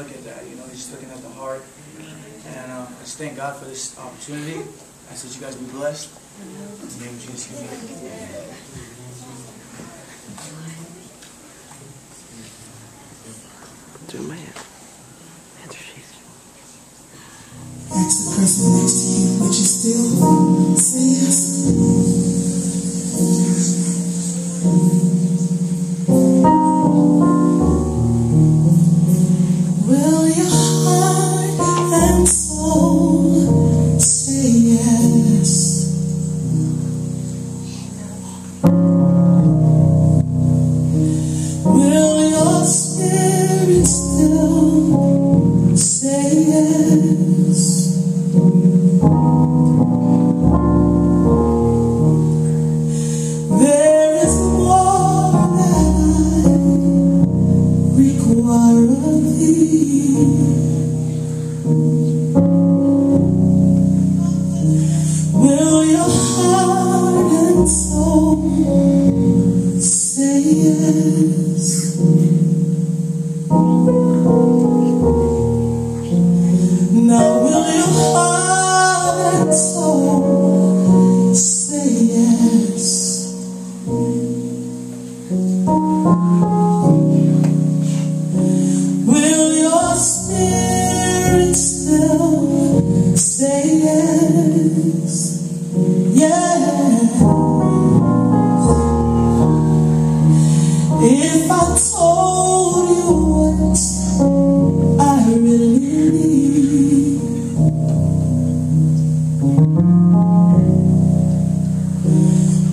look at that, you know, just looking at the heart. And I just thank God for this opportunity. I said you guys be blessed. In the name of Jesus. Do my hand. Ask the person next to you, would you still say yes? Will your heart and soul say yes? Will your spirit still say yes? There is more that I require of thee. Will your heart and soul say yes? Now will your heart and soul say yes? Will your spirit still say yes? Yes. If I told you what I really need,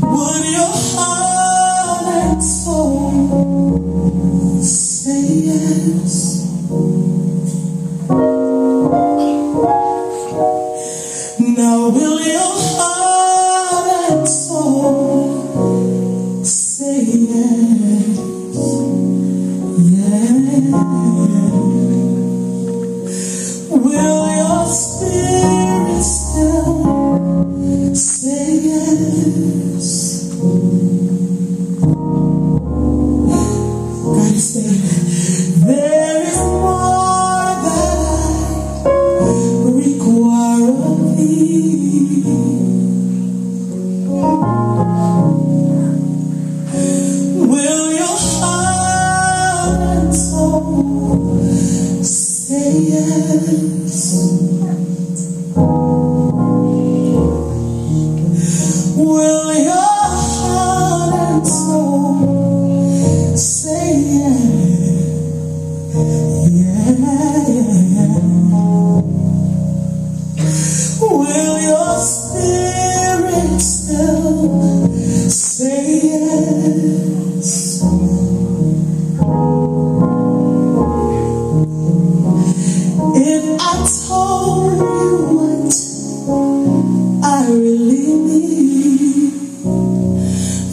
would your heart and soul say yes? Now will your heart and soul say yes? Yeah. Will your spirit still say yes? Gotta say, there is more that I require of thee. Will your heart and soul say yes? Will your heart and soul say yes? Yeah. Will your spirit still say yes? If I told you what I really need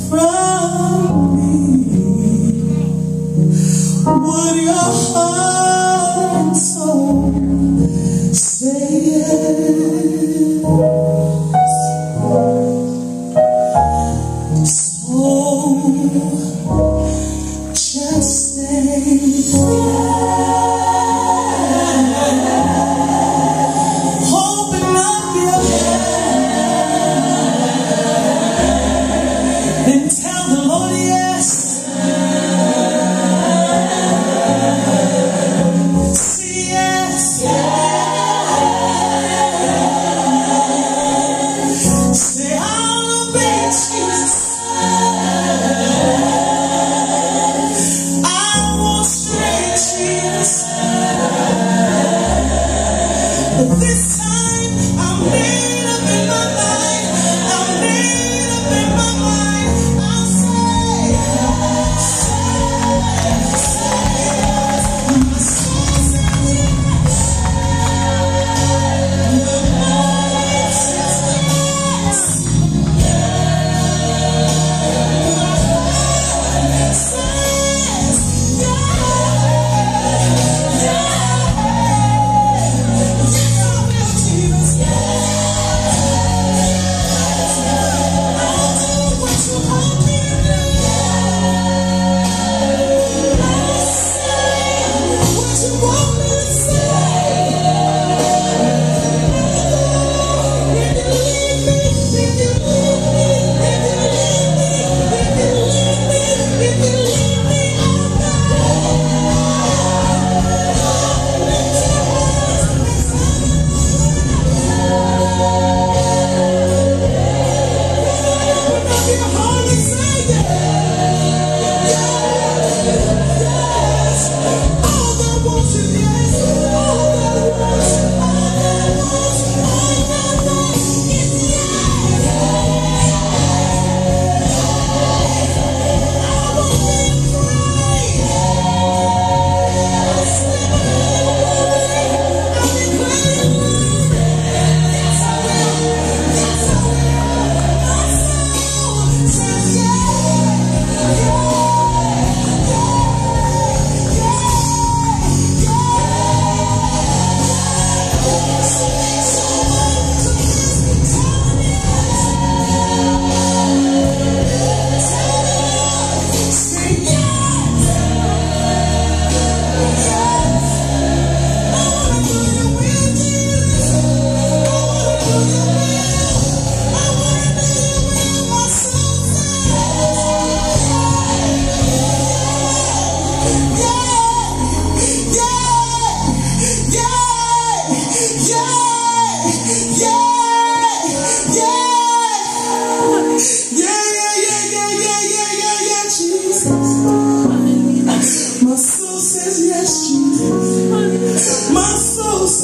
from me, would your heart and soul say yes? So just say yes. Open up your head and tell the Lord yes. Say yes. Say I'll obey Jesus. I won't stray, Jesus. But this time I'm made up in my mind. I'm made up in my mind. I'll say, my soul says yes. The mind says yes. My heart says yes. Yeah.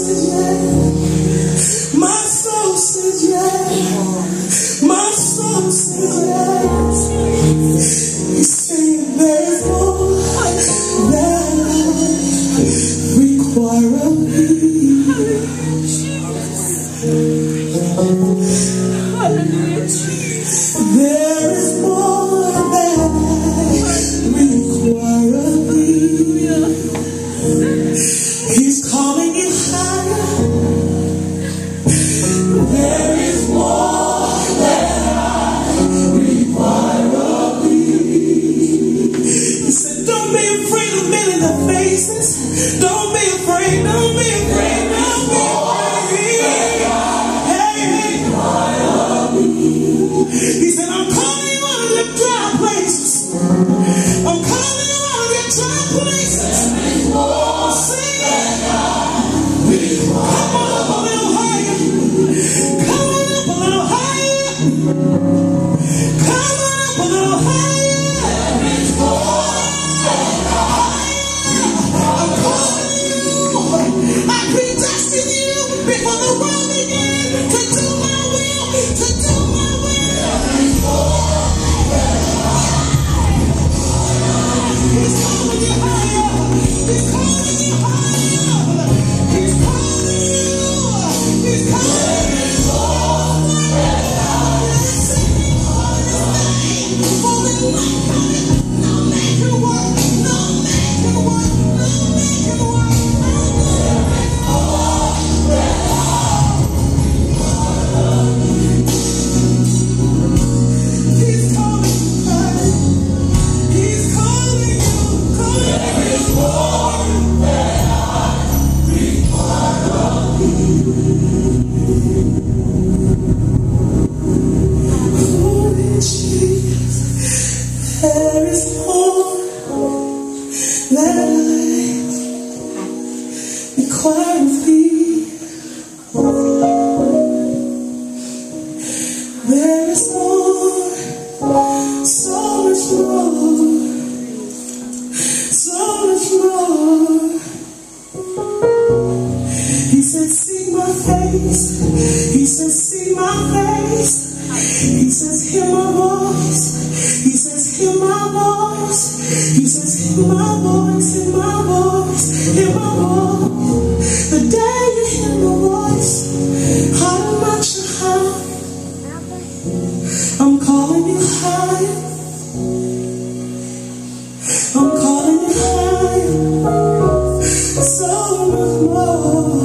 says yes. My soul says yes. My soul says yes. He's saying there's more that I require of thee. There is more that I require of thee. He's calling you higher. There is more that I require of thee. He said, don't be afraid of men in the faces. Don't be afraid, don't be afraid, don't be afraid. Hey, he said, I'm calling you out of your dry places. I'm calling you out of your dry places. Sing it. Come on up a little higher. Come on up a little higher. Come on up a little higher. I'm calling you. I predestined you before the world began to do my will, to do my will. He's calling you higher. He's calling you higher. He's calling you. He's calling you. No man can work. No man can work. No man can work. He's calling you higher. He's calling you. Calling there is more that I require of thee. There is more, so much more, so much more. He said, see my face. He said, see my face. He says, hear my voice. He says, hear my voice. He says, hear my voice, hear my voice, hear my voice. The day you hear my voice, how much you high. I'm calling you higher. I'm calling you higher. So much more.